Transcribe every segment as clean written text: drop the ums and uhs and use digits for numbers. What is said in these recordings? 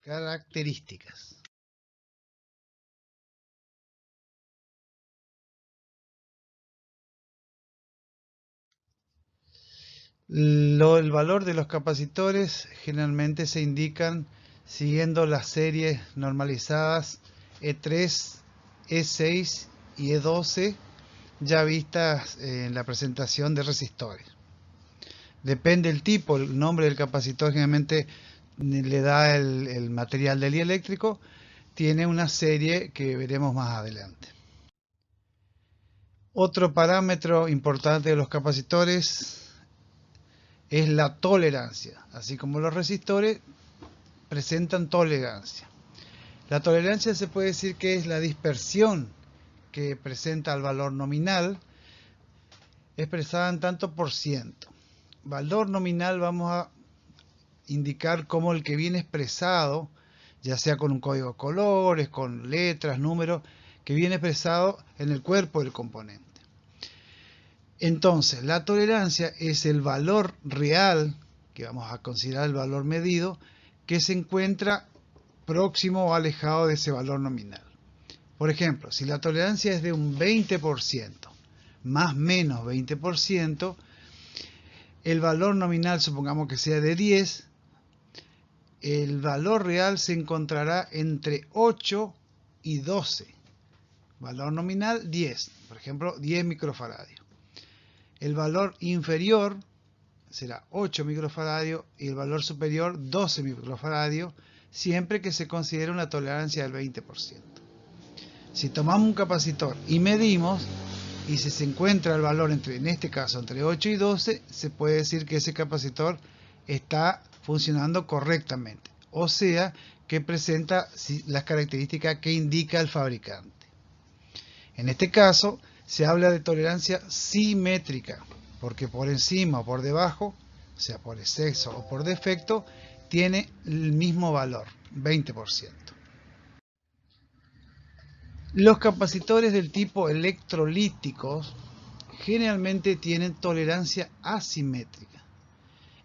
Características. El valor de los capacitores generalmente se indican siguiendo las series normalizadas E3, E6 y E12 ya vistas en la presentación de resistores. Depende del tipo, el nombre del capacitor generalmente le da el material del dieléctrico, tiene una serie que veremos más adelante. Otro parámetro importante de los capacitores es la tolerancia. Así como los resistores presentan tolerancia. La tolerancia se puede decir que es la dispersión que presenta el valor nominal expresada en tanto por ciento. Valor nominal vamos a indicar como el que viene expresado, ya sea con un código de colores, con letras, números, que viene expresado en el cuerpo del componente. Entonces, la tolerancia es el valor real, que vamos a considerar el valor medido, que se encuentra próximo o alejado de ese valor nominal. Por ejemplo, si la tolerancia es de un 20%, más menos 20%, el valor nominal supongamos que sea de 10, el valor real se encontrará entre 8 y 12. Valor nominal 10, por ejemplo 10 microfaradios. El valor inferior será 8 microfaradios y el valor superior 12 microfaradios, siempre que se considere una tolerancia del 20%. Si tomamos un capacitor y medimos, y si se encuentra el valor en este caso entre 8 y 12, se puede decir que ese capacitor está funcionando correctamente, o sea que presenta las características que indica el fabricante. En este caso se habla de tolerancia simétrica, porque por encima o por debajo, o sea por exceso o por defecto, tiene el mismo valor, 20%. Los capacitores del tipo electrolíticos generalmente tienen tolerancia asimétrica.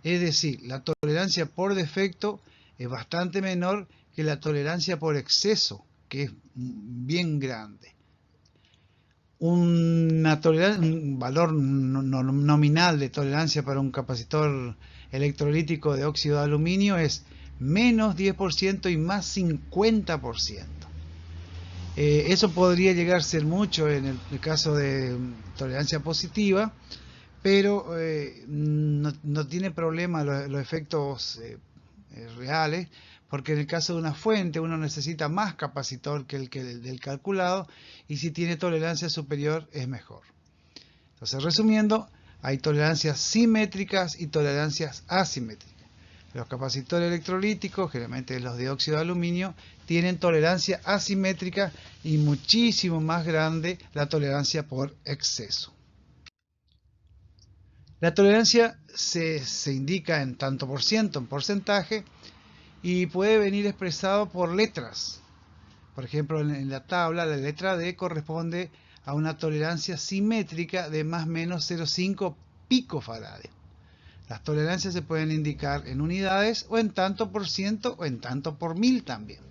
Es decir, la tolerancia por defecto es bastante menor que la tolerancia por exceso, que es bien grande. Un valor nominal de tolerancia para un capacitor electrolítico de óxido de aluminio es menos 10% y más 50%. Eso podría llegar a ser mucho en el caso de tolerancia positiva, pero no tiene problema los efectos reales, porque en el caso de una fuente uno necesita más capacitor que el del calculado, y si tiene tolerancia superior es mejor. Entonces, resumiendo, hay tolerancias simétricas y tolerancias asimétricas. Los capacitores electrolíticos, generalmente los de óxido de aluminio, tienen tolerancia asimétrica y muchísimo más grande la tolerancia por exceso. La tolerancia se indica en tanto por ciento, en porcentaje, y puede venir expresado por letras. Por ejemplo, en la tabla, la letra D corresponde a una tolerancia simétrica de más o menos 0,5 picofaradios. Las tolerancias se pueden indicar en unidades o en tanto por ciento o en tanto por mil también.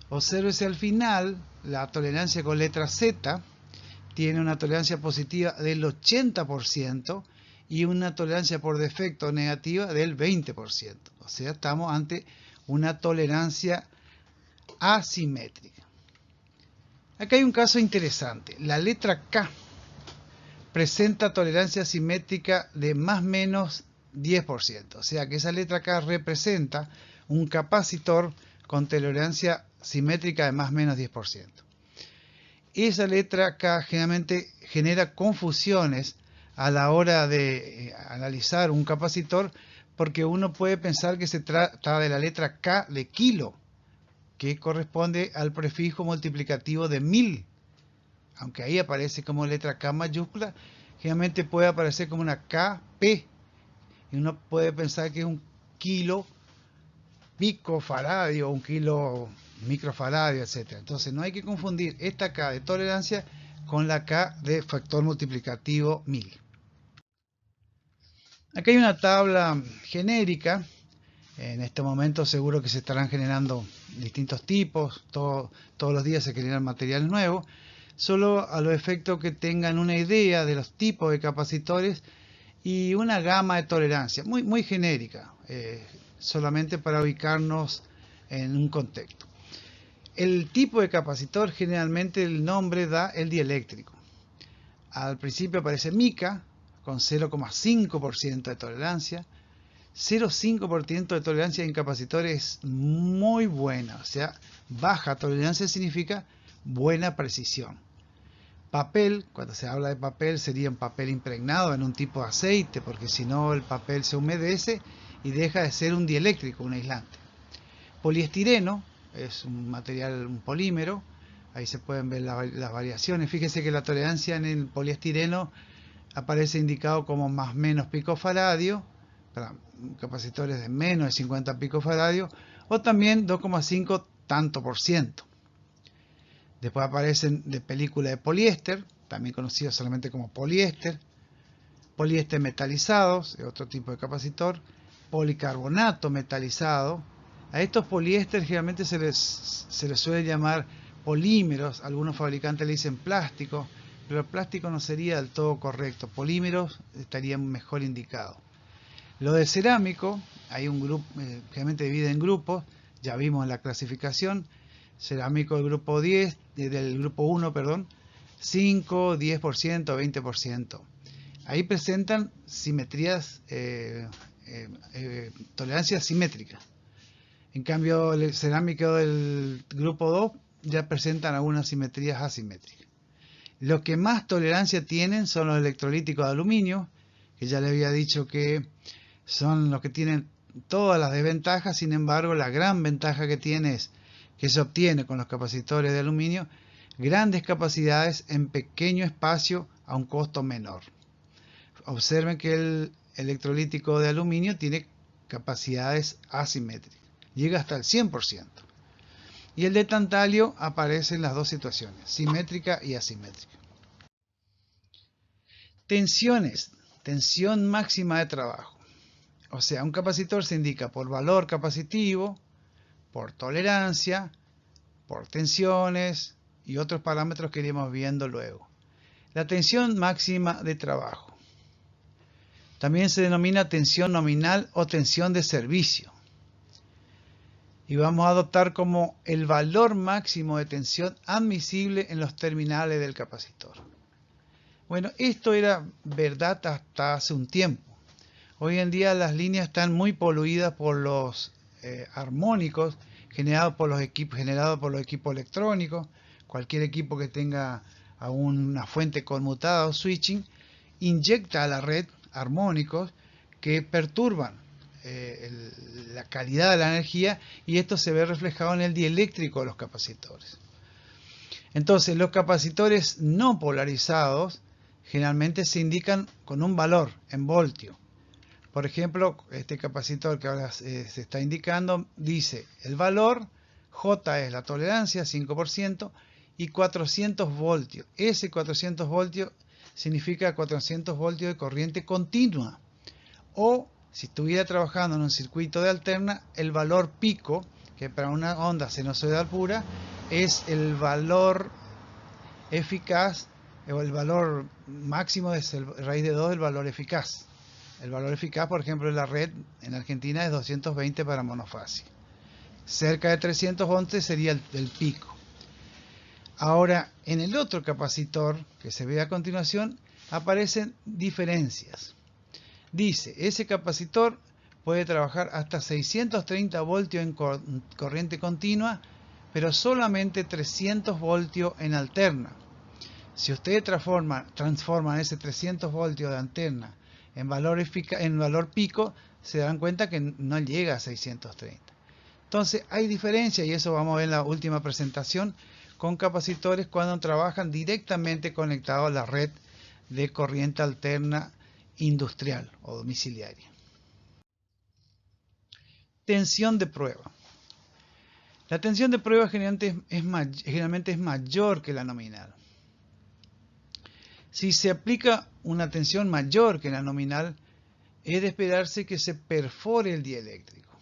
Obsérvese al final, la tolerancia con letra Z tiene una tolerancia positiva del 80% y una tolerancia por defecto negativa del 20%. O sea, estamos ante una tolerancia asimétrica. Acá hay un caso interesante. La letra K presenta tolerancia simétrica de más o menos 10%. O sea que esa letra K representa un capacitor con tolerancia simétrica de más o menos 10%. Esa letra K generalmente genera confusiones a la hora de analizar un capacitor, porque uno puede pensar que se trata de la letra K de kilo, que corresponde al prefijo multiplicativo de 1000. Aunque ahí aparece como letra K mayúscula, generalmente puede aparecer como una KP, y uno puede pensar que es un kilo picofaradio, un kilo microfaradio, etc. Entonces no hay que confundir esta K de tolerancia con la K de factor multiplicativo 1000. Acá hay una tabla genérica En este momento seguro que se estarán generando distintos tipos, todos los días se generan materiales nuevos, solo a los efectos que tengan una idea de los tipos de capacitores y una gama de tolerancia, muy genérica, solamente para ubicarnos en un contexto. El tipo de capacitor, generalmente el nombre da el dieléctrico. Al principio aparece mica, con 0,5% de tolerancia. 0,5% de tolerancia en capacitores es muy buena, o sea, baja tolerancia significa buena precisión. Papel, cuando se habla de papel, sería un papel impregnado en un tipo de aceite, porque si no el papel se humedece y deja de ser un dieléctrico, un aislante. Poliestireno es un material, un polímero, ahí se pueden ver las variaciones. Fíjense que la tolerancia en el poliestireno aparece indicado como más menos picofaradio, para capacitores de menos de 50 picofaradios, o también 2,5 tanto por ciento. Después aparecen de película de poliéster, también conocido solamente como poliéster metalizados, es otro tipo de capacitor, policarbonato metalizado. A estos poliéster generalmente se les suele llamar polímeros, algunos fabricantes le dicen plástico, pero el plástico no sería del todo correcto, polímeros estarían mejor indicados. Lo de cerámico, hay un grupo, generalmente divide en grupos, ya vimos la clasificación, cerámico del grupo 10, del grupo 1, perdón, 5, 10%, 20%. Ahí presentan simetrías, tolerancias simétricas. En cambio, el cerámico del grupo 2 ya presentan algunas simetrías asimétricas. Los que más tolerancia tienen son los electrolíticos de aluminio, que ya le había dicho que son los que tienen todas las desventajas. Sin embargo, la gran ventaja que tiene es que se obtiene con los capacitores de aluminio grandes capacidades en pequeño espacio a un costo menor. Observen que el electrolítico de aluminio tiene capacidades asimétricas, llega hasta el 100%. Y el de tantalio aparece en las dos situaciones, simétrica y asimétrica. Tensiones, tensión máxima de trabajo. O sea, un capacitor se indica por valor capacitivo, por tolerancia, por tensiones y otros parámetros que iremos viendo luego. La tensión máxima de trabajo. También se denomina tensión nominal o tensión de servicio. Y vamos a adoptar como el valor máximo de tensión admisible en los terminales del capacitor. Bueno, esto era verdad hasta hace un tiempo. Hoy en día las líneas están muy poluidas por los armónicos generados por los equipos electrónicos. Cualquier equipo que tenga una fuente conmutada o switching inyecta a la red armónicos que perturban la calidad de la energía, y esto se ve reflejado en el dieléctrico de los capacitores. Entonces, los capacitores no polarizados generalmente se indican con un valor en voltio. Por ejemplo, este capacitor que ahora se está indicando dice el valor, J es la tolerancia, 5%, y 400 voltios. Ese 400 voltios significa 400 voltios de corriente continua. O si estuviera trabajando en un circuito de alterna, el valor pico, que para una onda sinusoidal pura es el valor eficaz, o el valor máximo es el raíz de 2 del valor eficaz. El valor eficaz, por ejemplo, en la red en Argentina es 220 para monofase. Cerca de 311 sería el pico. Ahora, en el otro capacitor que se ve a continuación, aparecen diferencias. Dice, ese capacitor puede trabajar hasta 630 voltios en corriente continua, pero solamente 300 voltios en alterna. Si ustedes transforman ese 300 voltios de alterna en valor pico, se dan cuenta que no llega a 630. Entonces hay diferencia, y eso vamos a ver en la última presentación, con capacitores cuando trabajan directamente conectados a la red de corriente alterna industrial o domiciliaria. Tensión de prueba. La tensión de prueba generalmente es mayor que la nominal. Si se aplica una tensión mayor que la nominal, es de esperarse que se perfore el dieléctrico.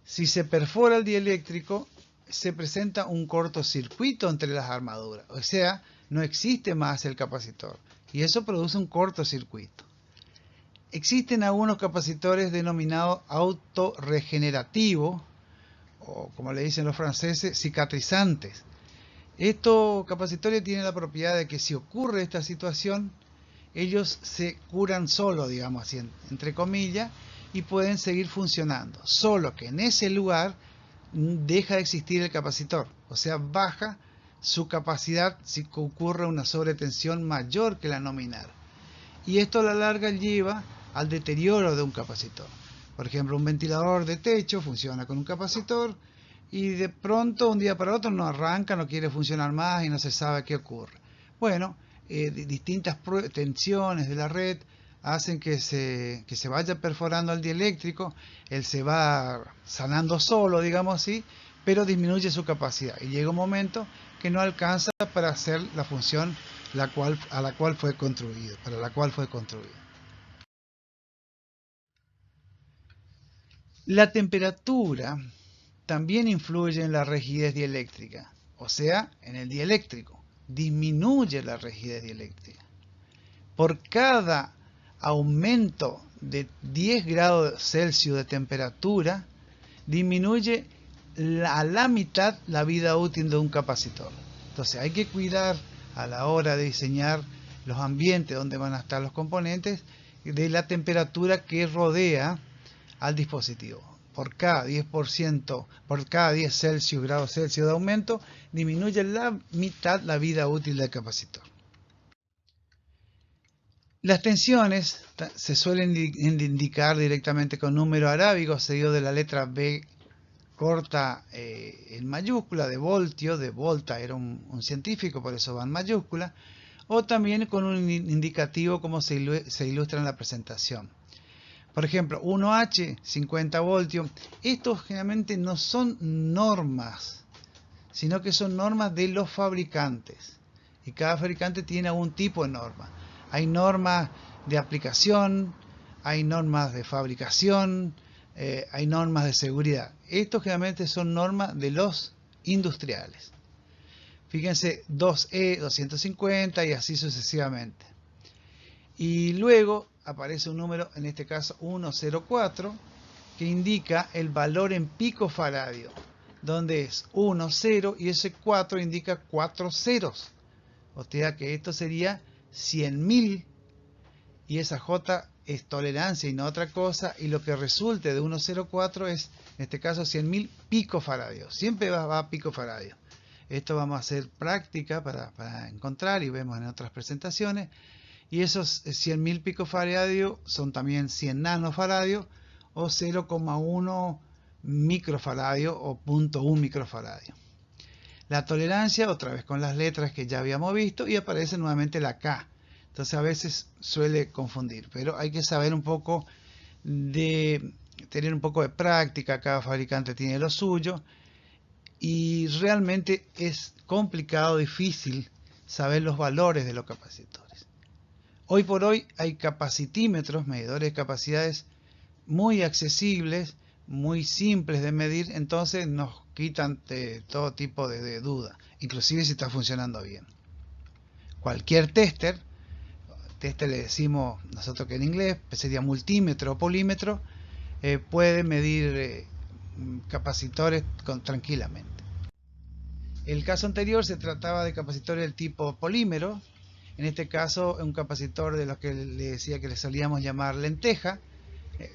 Si se perfora el dieléctrico, se presenta un cortocircuito entre las armaduras, o sea, no existe más el capacitor, y eso produce un cortocircuito. Existen algunos capacitores denominados autorregenerativos, o como le dicen los franceses, cicatrizantes. Estos capacitores tienen la propiedad de que si ocurre esta situación, ellos se curan solo, digamos así, entre comillas, y pueden seguir funcionando. Solo que en ese lugar deja de existir el capacitor, o sea, baja su capacidad si ocurre una sobretensión mayor que la nominal. Y esto a la larga lleva al deterioro de un capacitor. Por ejemplo, un ventilador de techo funciona con un capacitor y de pronto, un día para otro, no arranca, no quiere funcionar más y no se sabe qué ocurre. Bueno, distintas tensiones de la red hacen que se vaya perforando el dieléctrico, él se va sanando solo, digamos así, pero disminuye su capacidad y llega un momento que no alcanza para hacer la función para la cual fue construido. La temperatura también influye en la rigidez dieléctrica, o sea, en el dieléctrico. Disminuye la rigidez dieléctrica. Por cada aumento de 10 grados Celsius de temperatura, disminuye a la mitad la vida útil de un capacitor. Entonces hay que cuidar a la hora de diseñar los ambientes donde van a estar los componentes de la temperatura que rodea al dispositivo. Por cada 10%, por cada 10 grados Celsius de aumento, disminuye la mitad la vida útil del capacitor. Las tensiones se suelen indicar directamente con número arábigo seguido de la letra B corta en mayúscula, de voltio, de Volta era un científico, por eso va en mayúscula, o también con un indicativo como se ilustra en la presentación. Por ejemplo, 1H, 50 voltios. Estos generalmente no son normas, sino que son normas de los fabricantes. Y cada fabricante tiene algún tipo de norma. Hay normas de aplicación, hay normas de fabricación, hay normas de seguridad. Estos generalmente son normas de los industriales. Fíjense, 2E, 250 y así sucesivamente. Y luego aparece un número, en este caso 104, que indica el valor en picofaradio, donde es 1, 0 y ese 4 indica 4 ceros. O sea que esto sería 100.000 y esa J es tolerancia y no otra cosa, y lo que resulte de 104 es, en este caso, 100.000 picofaradios. Siempre va a picofaradios. Esto vamos a hacer práctica para encontrar y vemos en otras presentaciones. Y esos 100.000 picofaradios son también 100 nanofaradios o 0,1 microfaradio o 0,1 microfaradio. La tolerancia, otra vez con las letras que ya habíamos visto, y aparece nuevamente la K. Entonces a veces suele confundir, pero hay que saber un poco tener un poco de práctica, cada fabricante tiene lo suyo, y realmente es complicado, difícil saber los valores de los capacitores. Hoy por hoy hay capacitímetros, medidores de capacidades muy accesibles, muy simples de medir, entonces nos quitan todo tipo de duda, inclusive si está funcionando bien. Cualquier tester le decimos nosotros que en inglés sería multímetro o polímetro, puede medir capacitores tranquilamente. El caso anterior se trataba de capacitores del tipo polímero, en este caso un capacitor de los que le decía que le solíamos llamar lenteja,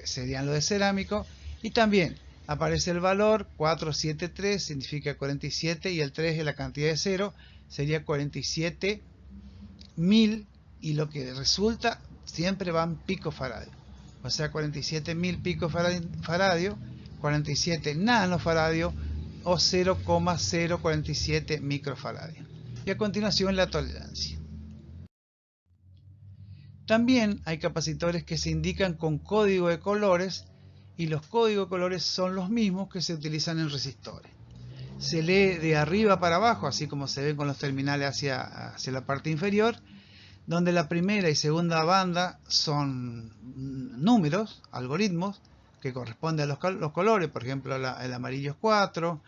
serían los de cerámico, y también aparece el valor 473, significa 47, y el 3 es la cantidad de cero, sería 47.000, y lo que resulta siempre van picofaradios, o sea 47.000 picofaradios, 47 nanofaradios o 0,047 microfaradios. Y a continuación la tolerancia. También hay capacitores que se indican con código de colores, y los códigos de colores son los mismos que se utilizan en resistores. Se lee de arriba para abajo, así como se ve con los terminales hacia la parte inferior, donde la primera y segunda banda son números, algoritmos, que corresponde a los colores, por ejemplo el amarillo es 4,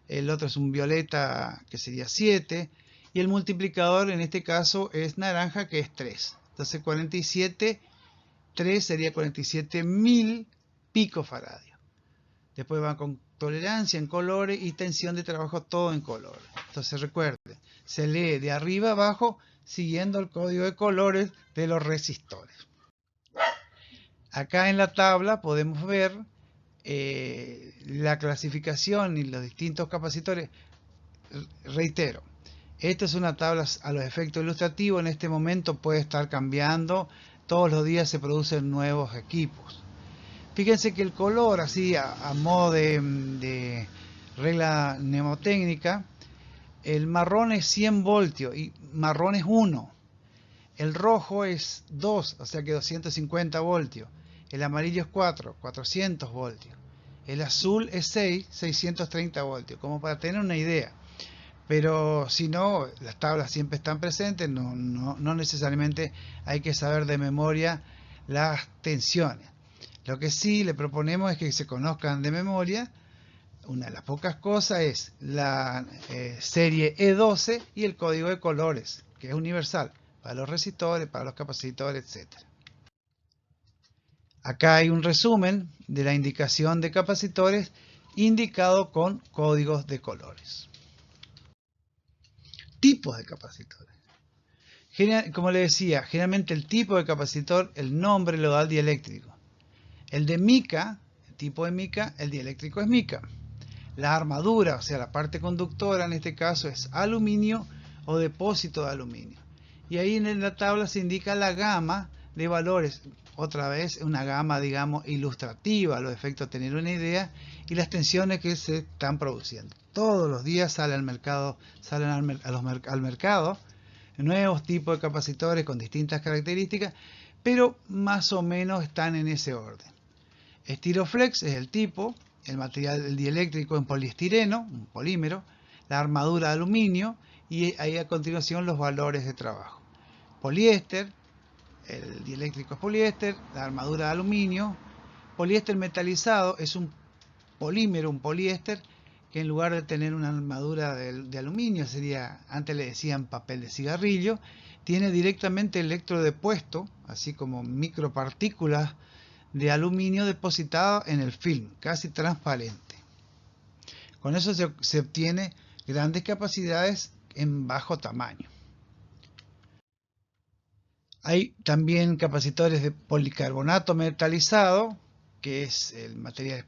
el otro es un violeta que sería 7, y el multiplicador en este caso es naranja, que es 3. Entonces 47, 3 sería 47.000 picofaradios. Después van con tolerancia en colores y tensión de trabajo, todo en colores. Entonces recuerden, se lee de arriba abajo siguiendo el código de colores de los resistores. Acá en la tabla podemos ver la clasificación y los distintos capacitores. Reitero, esta es una tabla a los efectos ilustrativos. En este momento puede estar cambiando. Todos los días se producen nuevos equipos. Fíjense que el color, así a modo de regla mnemotécnica, el marrón es 100 voltios y marrón es 1. El rojo es 2, o sea que 250 voltios. El amarillo es 4, 400 voltios. El azul es 6, 630 voltios, como para tener una idea. Pero si no, las tablas siempre están presentes, no necesariamente hay que saber de memoria las tensiones. Lo que sí le proponemos es que se conozcan de memoria. Una de las pocas cosas es la serie E12 y el código de colores, que es universal para los resistores, para los capacitores, etc. Acá hay un resumen de la indicación de capacitores indicado con códigos de colores. Tipos de capacitores. Como le decía, generalmente el tipo de capacitor, el nombre lo da el dieléctrico. El de mica, el tipo de mica, el dieléctrico es mica. La armadura, o sea, la parte conductora en este caso es aluminio o depósito de aluminio. Y ahí en la tabla se indica la gama de valores. Otra vez una gama, digamos, ilustrativa, a los efectos de tener una idea, y las tensiones que se están produciendo. Todos los días salen al mercado nuevos tipos de capacitores con distintas características, pero más o menos están en ese orden. Styroflex es el tipo, el material del dieléctrico en poliestireno, un polímero, la armadura de aluminio, y ahí a continuación los valores de trabajo. Poliéster, el dieléctrico es poliéster, la armadura de aluminio. Poliéster metalizado es un polímero, un poliéster, que en lugar de tener una armadura de aluminio, sería, antes le decían papel de cigarrillo, tiene directamente electrodepuesto, así como micropartículas de aluminio depositado en el film, casi transparente. Con eso se obtiene grandes capacidades en bajo tamaño. Hay también capacitores de policarbonato metalizado, que es el material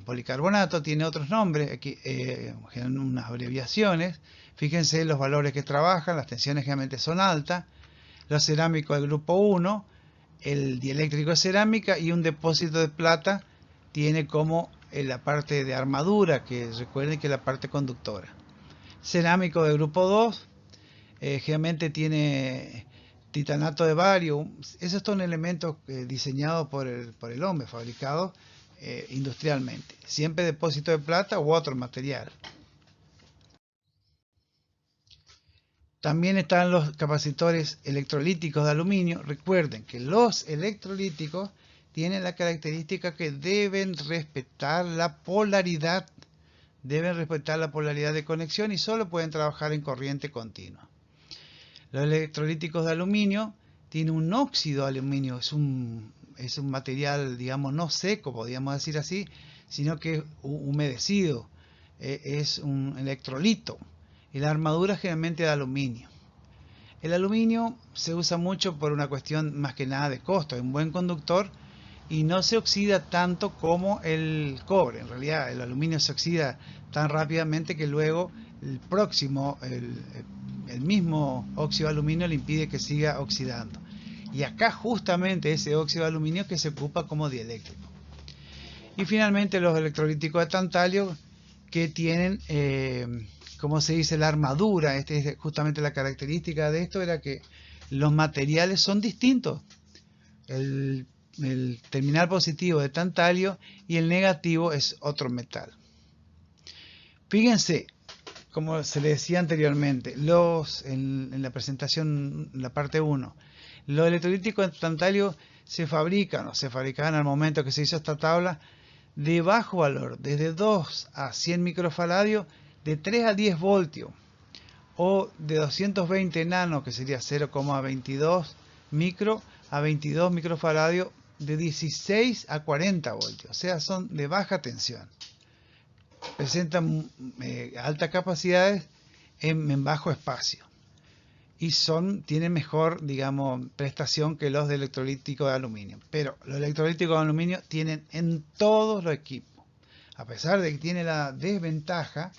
policarbonato, tiene otros nombres, aquí unas abreviaciones. Fíjense los valores que trabajan, las tensiones generalmente son altas. Los cerámicos del grupo 1, el dieléctrico de cerámica, y un depósito de plata tiene como la parte de armadura, que recuerden que es la parte conductora. Cerámico del grupo 2, generalmente tiene titanato de bario. Esos son elementos diseñados por el hombre, fabricados industrialmente. Siempre depósito de plata u otro material. También están los capacitores electrolíticos de aluminio. Recuerden que los electrolíticos tienen la característica que deben respetar la polaridad. Deben respetar la polaridad de conexión y solo pueden trabajar en corriente continua. Los electrolíticos de aluminio tienen un óxido de aluminio. Es un material, digamos, no seco, podríamos decir así, sino que es humedecido. Es un electrolito. Y la armadura generalmente de aluminio. El aluminio se usa mucho por una cuestión más que nada de costo. Es un buen conductor y no se oxida tanto como el cobre. En realidad el aluminio se oxida tan rápidamente que luego el próximo, el mismo óxido de aluminio le impide que siga oxidando. Y acá justamente ese óxido de aluminio que se ocupa como dieléctrico. Y finalmente los electrolíticos de tantalio, que tienen, como se dice, la armadura. Es justamente la característica de esto, era que los materiales son distintos. El terminal positivo de tantalio y el negativo es otro metal. Fíjense, como se les decía anteriormente, en la presentación, en la parte 1, los electrolíticos de tantalio se fabrican o se fabricaban al momento que se hizo esta tabla de bajo valor, desde 2 a 100 microfaradios, de 3 a 10 voltios, o de 220 nano, que sería 0,22 micro, a 22 microfaradios, de 16 a 40 voltios, o sea, son de baja tensión. Presentan altas capacidades en bajo espacio y tienen mejor, digamos, prestación que los de electrolíticos de aluminio. Pero los electrolíticos de aluminio tienen en todos los equipos, a pesar de que tiene la desventaja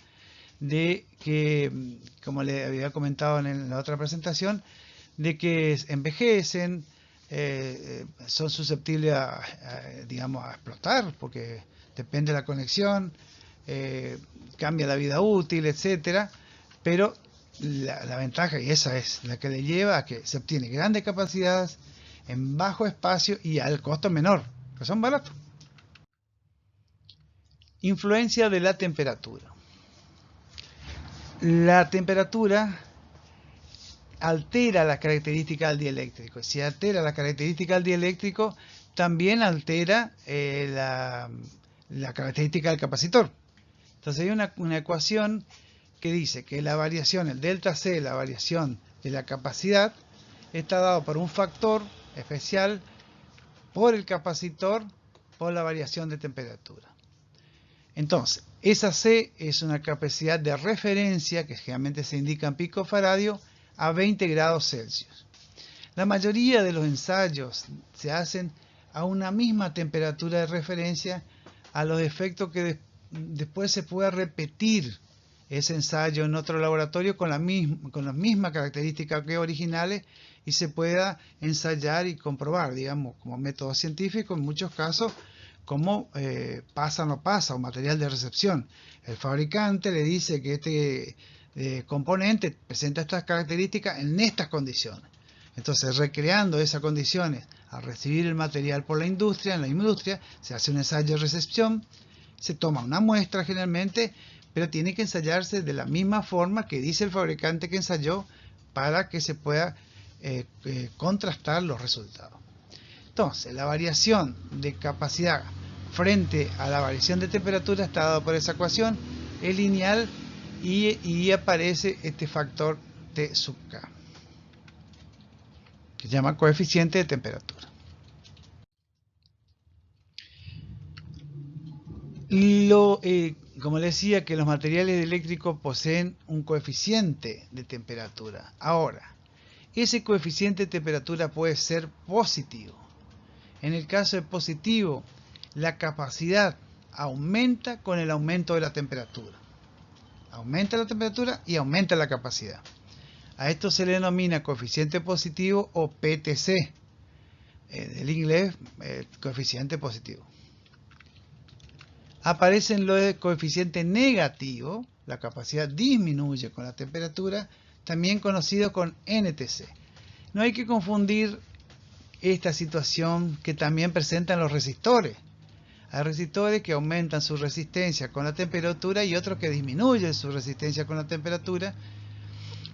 de que, como le había comentado en la otra presentación, de que envejecen, son susceptibles digamos, a explotar, porque depende de la conexión, cambia la vida útil, etcétera. Pero la ventaja, y esa es la que le lleva a que se obtiene grandes capacidades en bajo espacio y al costo menor, que son baratos. Influencia de la temperatura. La temperatura altera las características del dieléctrico. Si altera las características del dieléctrico, también altera la característica del capacitor. Entonces hay una ecuación que dice que la variación, el delta C, la variación de la capacidad, está dado por un factor especial por el capacitor por la variación de temperatura. Entonces, esa C es una capacidad de referencia que generalmente se indica en picofaradio a 20 grados Celsius. La mayoría de los ensayos se hacen a una misma temperatura de referencia, a los efectos que después se pueda repetir ese ensayo en otro laboratorio con las mismas características que originales y se pueda ensayar y comprobar, digamos, como método científico en muchos casos, cómo pasa o no pasa, o material de recepción. El fabricante le dice que este componente presenta estas características en estas condiciones. Entonces, recreando esas condiciones al recibir el material por la industria, en la industria se hace un ensayo de recepción, se toma una muestra generalmente, pero tiene que ensayarse de la misma forma que dice el fabricante que ensayó para que se pueda contrastar los resultados. Entonces, la variación de capacidad frente a la variación de temperatura está dada por esa ecuación, es lineal y aparece este factor T sub K, que se llama coeficiente de temperatura. Como les decía, que los materiales eléctricos poseen un coeficiente de temperatura. Ahora, ese coeficiente de temperatura puede ser positivo. En el caso de positivo, la capacidad aumenta con el aumento de la temperatura. Aumenta la temperatura y aumenta la capacidad. A esto se le denomina coeficiente positivo o PTC. Del inglés, coeficiente positivo. Aparecen los de coeficiente negativo, la capacidad disminuye con la temperatura, también conocido con NTC. No hay que confundir esta situación que también presentan los resistores. Hay resistores que aumentan su resistencia con la temperatura y otros que disminuyen su resistencia con la temperatura.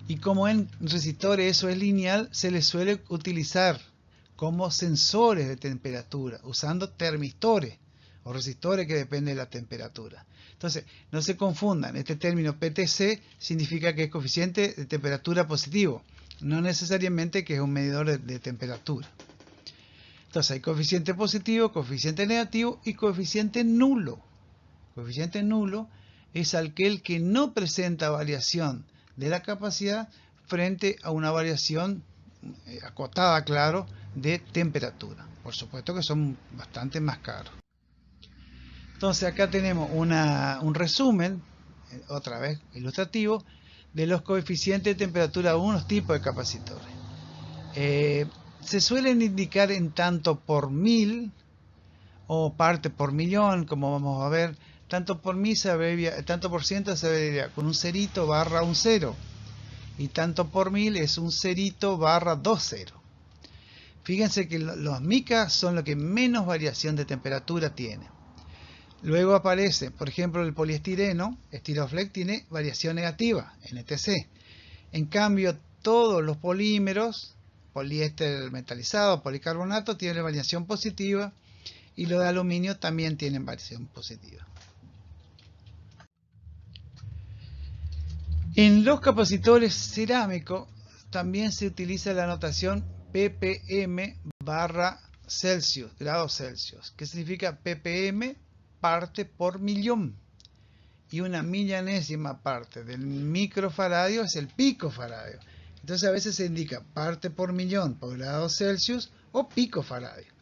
Y como en resistores eso es lineal, se les suele utilizar como sensores de temperatura, usando termistores o resistores que dependen de la temperatura. Entonces, no se confundan, este término PTC significa que es coeficiente de temperatura positivo, no necesariamente que es un medidor de temperatura. Entonces hay coeficiente positivo, coeficiente negativo y coeficiente nulo. Coeficiente nulo es aquel que no presenta variación de la capacidad frente a una variación acotada, claro, de temperatura. Por supuesto que son bastante más caros. Entonces acá tenemos un resumen, otra vez ilustrativo, de los coeficientes de temperatura de unos tipos de capacitores. Se suelen indicar en tanto por mil o parte por millón, como vamos a ver. Tanto por mil se abrevia, tanto por ciento se abrevia con un cerito barra un cero, y tanto por mil es un cerito barra 2 ceros. Fíjense que los micas son los que menos variación de temperatura tienen. Luego aparece, por ejemplo, el poliestireno, Styroflex, tiene variación negativa, NTC. En cambio, todos los polímeros, poliéster metalizado, policarbonato, tienen variación positiva, y los de aluminio también tienen variación positiva. En los capacitores cerámicos también se utiliza la notación ppm barra Celsius, grados Celsius, que significa ppm parte por millón. Y una millanésima parte del microfaradio es el picofaradio. Entonces a veces se indica parte por millón por grados Celsius o picofaradio.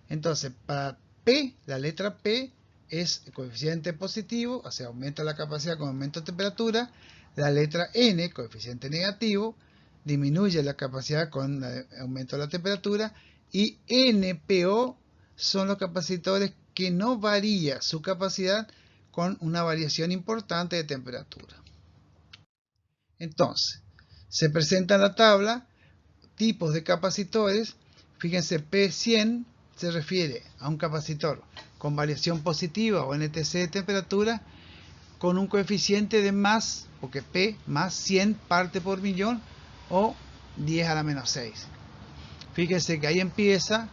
Entonces para P, la letra P es coeficiente positivo, o sea, aumenta la capacidad con aumento de temperatura. La letra N, coeficiente negativo, disminuye la capacidad con aumento de la temperatura. Y NPO son los capacitores que no varía su capacidad con una variación importante de temperatura. Entonces, se presenta en la tabla tipos de capacitores. Fíjense, P100 se refiere a un capacitor con variación positiva o NTC de temperatura con un coeficiente de más, porque P más 100 parte por millón o 10 a la menos 6. Fíjense que ahí empieza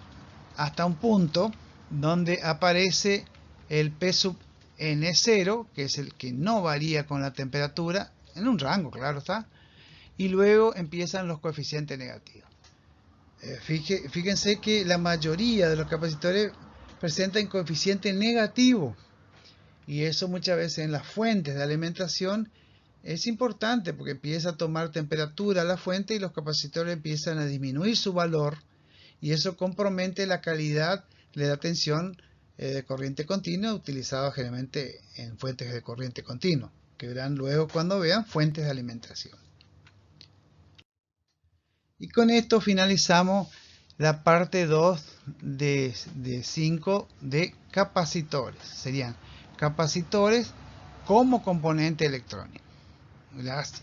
hasta un punto donde aparece el P sub N0, que es el que no varía con la temperatura, en un rango, claro está, y luego empiezan los coeficientes negativos. Fíjense que la mayoría de los capacitores presentan coeficiente negativo, y eso muchas veces en las fuentes de alimentación es importante porque empieza a tomar temperatura la fuente y los capacitores empiezan a disminuir su valor, y eso compromete la calidad de la tensión de corriente continua utilizada generalmente en fuentes de corriente continua, que verán luego cuando vean fuentes de alimentación. Y con esto finalizamos la parte 2 de 5 de capacitores. Serían capacitores como componente electrónico. Gracias.